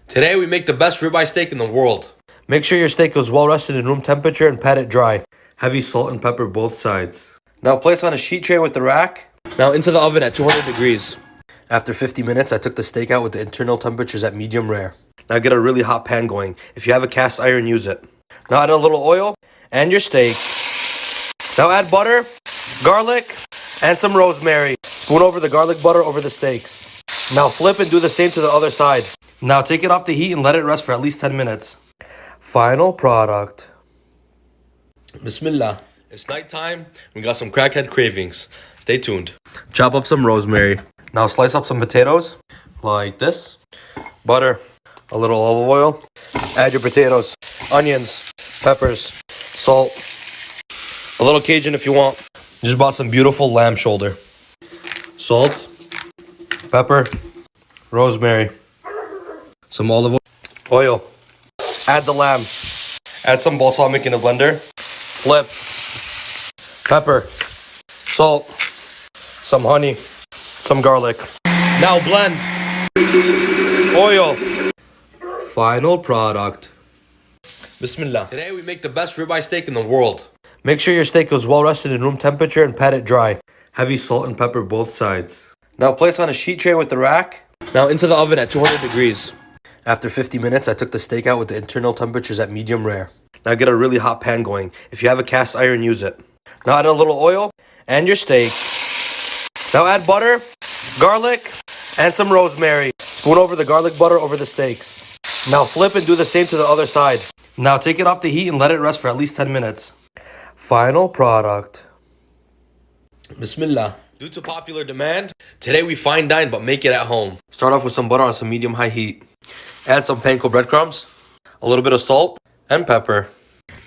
Today we make the best ribeye steak in the world. Make sure your steak is well rested in room temperature and pat it dry. Heavy salt and pepper both sides. Now place on a sheet tray with the rack. Now into the oven at 200 degrees. After 50 minutes, I took the steak out with the internal temperatures at medium rare. Now get a really hot pan going. If you have a cast iron, use it. Now add a little oil and your steak. Now add butter, garlic, and some rosemary. Spoon over the garlic butter over the steaks. Now flip and do the same to the other side. Now take it off the heat and let it rest for at least 10 minutes. Final product. Bismillah. It's nighttime. We got some crackhead cravings. Stay tuned. Chop up some rosemary. Now slice up some potatoes like this. Butter, a little olive oil. Add your potatoes, onions, peppers, salt. A little Cajun if you want. Just bought some beautiful lamb shoulder. Salt, pepper, rosemary, some olive oil. Add the lamb. Add some balsamic in a blender. Flip. Pepper, salt, some honey, some garlic. Now blend. Oil. Final product. Bismillah. Today we make the best ribeye steak in the world. Make sure your steak is well rested in room temperature and pat it dry. Heavy salt and pepper both sides. Now place on a sheet tray with the rack. Now into the oven at 200 degrees. After 50 minutes, I took the steak out with the internal temperatures at medium rare. Now get a really hot pan going. If you have a cast iron, use it. Now add a little oil and your steak. Now add butter, garlic, and some rosemary. Spoon over the garlic butter over the steaks. Now flip and do the same to the other side. Now take it off the heat and let it rest for at least 10 minutes. Final product. Bismillah. Due to popular demand, today we fine dine but make it at home. Start off with some butter on some medium-high heat. Add some panko breadcrumbs, a little bit of salt, and pepper.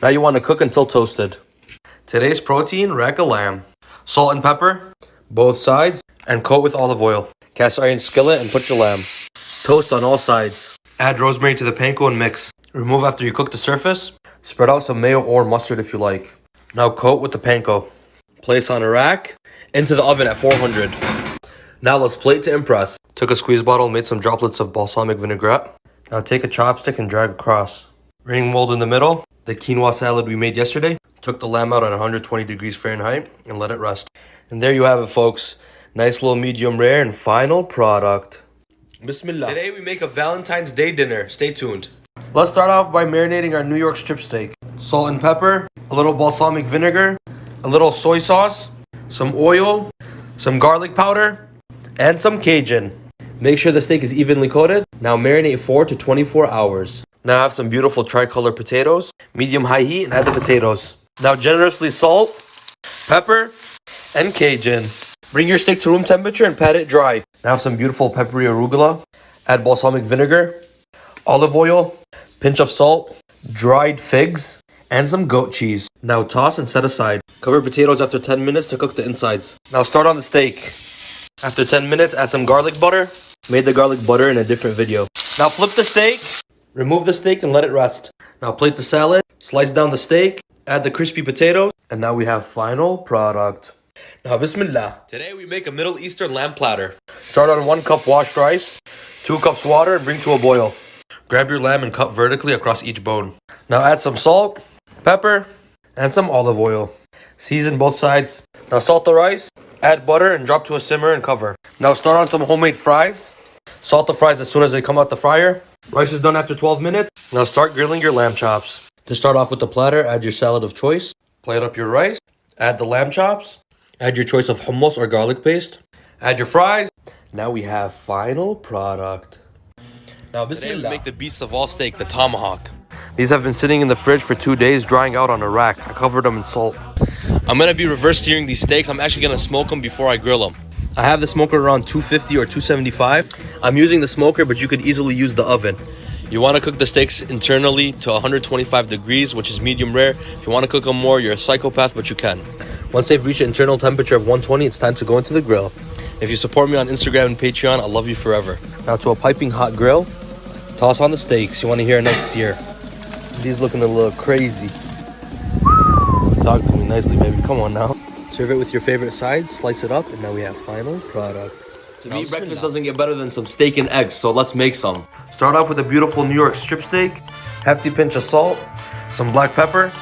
Now you want to cook until toasted. Today's protein, rack of lamb. Salt and pepper, both sides, and coat with olive oil. Cast iron skillet and put your lamb. Toast on all sides. Add rosemary to the panko and mix. Remove after you cook the surface. Spread out some mayo or mustard if you like. Now coat with the panko. Place on a rack. Into the oven at 400. Now let's plate to impress. Took a squeeze bottle, made some droplets of balsamic vinaigrette. Now take a chopstick and drag across. Ring mold in the middle. The quinoa salad we made yesterday. Took the lamb out at 120 degrees Fahrenheit and let it rest. And there you have it, folks. Nice little medium rare and final product. Bismillah. Today we make a Valentine's Day dinner. Stay tuned. Let's start off by marinating our New York strip steak. Salt and pepper, a little balsamic vinegar, a little soy sauce, some oil, some garlic powder, and some Cajun. Make sure the steak is evenly coated. Now marinate 4 to 24 hours. Now I have some beautiful tricolor potatoes. Medium-high heat and add the potatoes. Now generously salt, pepper, and Cajun. Bring your steak to room temperature and pat it dry. Now have some beautiful peppery arugula. Add balsamic vinegar, olive oil, pinch of salt, dried figs, and some goat cheese. Now toss and set aside. Cover potatoes after 10 minutes to cook the insides. Now start on the steak. After 10 minutes, add some garlic butter. Made the garlic butter in a different video. Now flip the steak. Remove the steak and let it rest. Now plate the salad. Slice down the steak. Add the crispy potatoes. And now we have final product. Now Bismillah. Today we make a Middle Eastern lamb platter. Start on 1 cup washed rice. 2 cups water and bring to a boil. Grab your lamb and cut vertically across each bone. Now add some salt, pepper, and some olive oil. Season both sides. Now salt the rice, add butter, and drop to a simmer and cover. Now start on some homemade fries. Salt the fries as soon as they come out the fryer. Rice is done after 12 minutes. Now start grilling your lamb chops. To start off with the platter, add your salad of choice. Plate up your rice. Add the lamb chops. Add your choice of hummus or garlic paste. Add your fries. Now we have final product. Now Bismillah. Today we make the beast of all steak, the tomahawk. These have been sitting in the fridge for 2 days, drying out on a rack. I covered them in salt. I'm going to be reverse searing these steaks. I'm actually going to smoke them before I grill them. I have the smoker around 250 or 275. I'm using the smoker, but you could easily use the oven. You want to cook the steaks internally to 125 degrees, which is medium rare. If you want to cook them more, you're a psychopath, but you can. Once they've reached an internal temperature of 120, it's time to go into the grill. If you support me on Instagram and Patreon, I'll love you forever. Now to a piping hot grill, toss on the steaks. You want to hear a nice sear. These looking a little crazy. Talk to me nicely, baby. Come on now. Serve it with your favorite sides, slice it up, and now we have final product. To me, breakfast doesn't get better than some steak and eggs, so let's make some. Start off with a beautiful New York strip steak, hefty pinch of salt, some black pepper.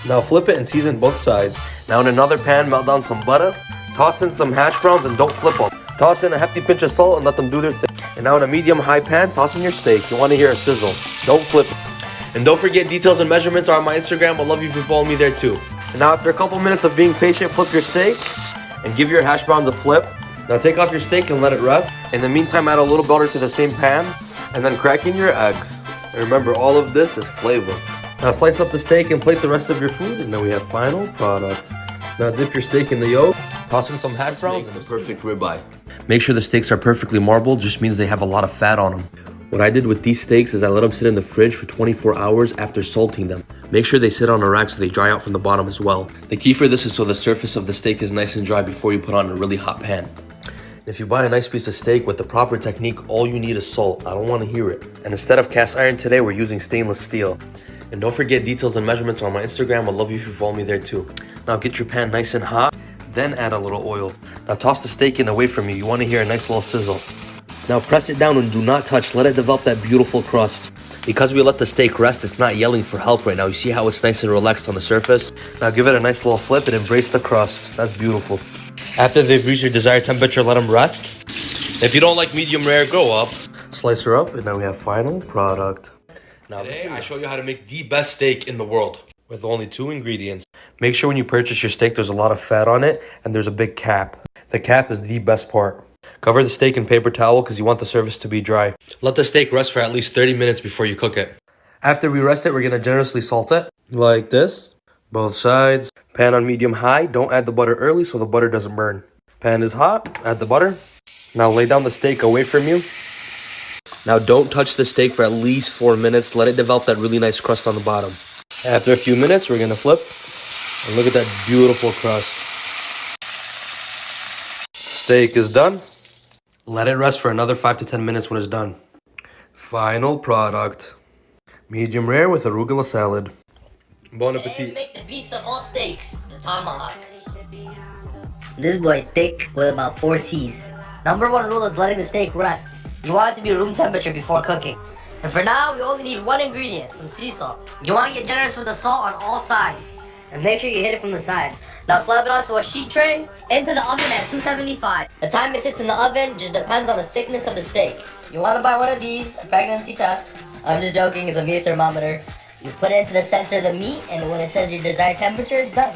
Now flip it and season both sides. Now in another pan, melt down some butter. Toss in some hash browns and don't flip them. Toss in a hefty pinch of salt and let them do their thing. And now in a medium-high pan, toss in your steak. You want to hear a sizzle. Don't flip it. And don't forget, details and measurements are on my Instagram. I'd love you if you follow me there too. And now after a couple minutes of being patient, flip your steak and give your hash browns a flip. Now take off your steak and let it rest. In the meantime, add a little butter to the same pan and then crack in your eggs. And remember, all of this is flavor. Now slice up the steak and plate the rest of your food, and then we have final product. Now dip your steak in the yolk, toss in some hash browns, and the perfect ribeye. Make sure the steaks are perfectly marbled, just means they have a lot of fat on them. What I did with these steaks is I let them sit in the fridge for 24 hours after salting them. Make sure they sit on a rack so they dry out from the bottom as well. The key for this is so the surface of the steak is nice and dry before you put on a really hot pan. If you buy a nice piece of steak with the proper technique, all you need is salt. I don't want to hear it. And instead of cast iron today, we're using stainless steel. And don't forget, details and measurements on my Instagram. I'd love you if you follow me there too. Now get your pan nice and hot, then add a little oil. Now toss the steak in away from you. You want to hear a nice little sizzle. Now press it down and do not touch. Let it develop that beautiful crust. Because we let the steak rest, it's not yelling for help right now. You see how it's nice and relaxed on the surface? Now give it a nice little flip and embrace the crust. That's beautiful. After they've reached your desired temperature, let them rest. If you don't like medium rare, go up. Slice her up, and now we have final product. Now today, I show you how to make the best steak in the world with only 2 ingredients. Make sure when you purchase your steak, there's a lot of fat on it, and there's a big cap. The cap is the best part. Cover the steak in paper towel because you want the surface to be dry. Let the steak rest for at least 30 minutes before you cook it. After we rest it, we're going to generously salt it like this. Both sides. Pan on medium high. Don't add the butter early so the butter doesn't burn. Pan is hot. Add the butter. Now lay down the steak away from you. Now don't touch the steak for at least 4 minutes. Let it develop that really nice crust on the bottom. After a few minutes, we're going to flip. And look at that beautiful crust. Steak is done. Let it rest for another 5 to 10 minutes when it's done. Final product. Medium rare with arugula salad. Bon appetit. And make the beast of all steaks, the tomahawk. This boy is thick with about 4 C's. Number 1 rule is letting the steak rest. You want it to be room temperature before cooking. And for now, we only need 1 ingredient, some sea salt. You want to get generous with the salt on all sides. And make sure you hit it from the side. Now slap it onto a sheet tray, into the oven at 275. The time it sits in the oven just depends on the thickness of the steak. You want to buy one of these, a pregnancy test. I'm just joking, it's a meat thermometer. You put it into the center of the meat, and when it says your desired temperature, it's done.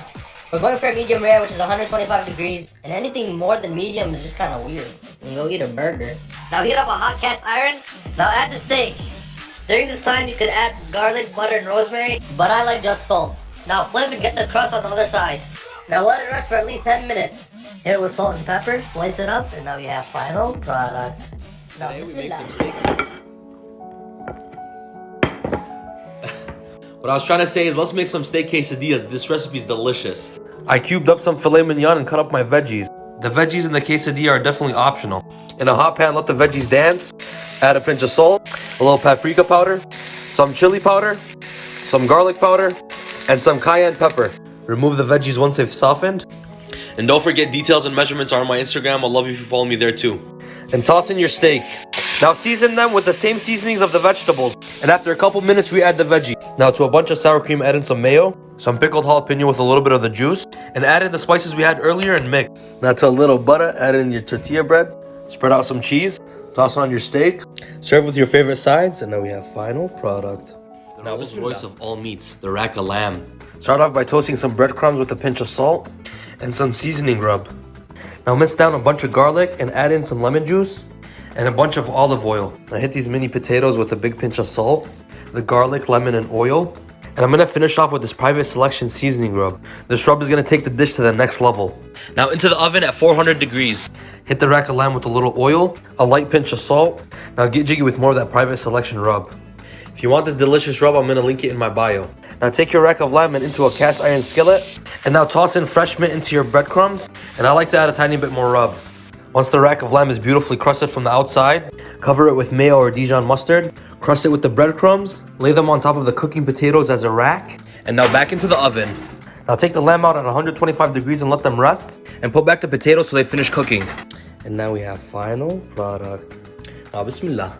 We're going for a medium rare, which is 125 degrees, and anything more than medium is just kind of weird. You can go eat a burger. Now heat up a hot cast iron. Now add the steak. During this time, you could add garlic, butter, and rosemary, but I like just salt. Now flip and get the crust on the other side. Now let it rest for at least 10 minutes. Hit it with salt and pepper, slice it up, and now we have final product. Now bismillah. What I was trying to say is let's make some steak quesadillas. This recipe is delicious. I cubed up some filet mignon and cut up my veggies. The veggies in the quesadilla are definitely optional. In a hot pan, let the veggies dance. Add a pinch of salt, a little paprika powder, some chili powder, some garlic powder, and some cayenne pepper. Remove the veggies once they've softened. And don't forget, details and measurements are on my Instagram. I'll love you if you follow me there too. And toss in your steak. Now season them with the same seasonings of the vegetables. And after a couple minutes, we add the veggie. Now to a bunch of sour cream, add in some mayo, some pickled jalapeno with a little bit of the juice, and add in the spices we had earlier and mix. Now to a little butter, add in your tortilla bread, spread out some cheese, toss on your steak, serve with your favorite sides, and now we have final product. The Rolls Royce of all meats, the rack of lamb. Start off by toasting some breadcrumbs with a pinch of salt and some seasoning rub. Now mince down a bunch of garlic and add in some lemon juice and a bunch of olive oil. Now hit these mini potatoes with a big pinch of salt, the garlic, lemon, and oil. And I'm gonna finish off with this private selection seasoning rub. This rub is gonna take the dish to the next level. Now into the oven at 400 degrees. Hit the rack of lamb with a little oil, a light pinch of salt. Now get jiggy with more of that private selection rub. If you want this delicious rub, I'm gonna link it in my bio. Now take your rack of lamb into a cast iron skillet. And now toss in fresh mint into your breadcrumbs. And I like to add a tiny bit more rub. Once the rack of lamb is beautifully crusted from the outside, cover it with mayo or Dijon mustard. Crust it with the breadcrumbs. Lay them on top of the cooking potatoes as a rack. And now back into the oven. Now take the lamb out at 125 degrees and let them rest. And put back the potatoes so they finish cooking. And now we have final product. Now, bismillah.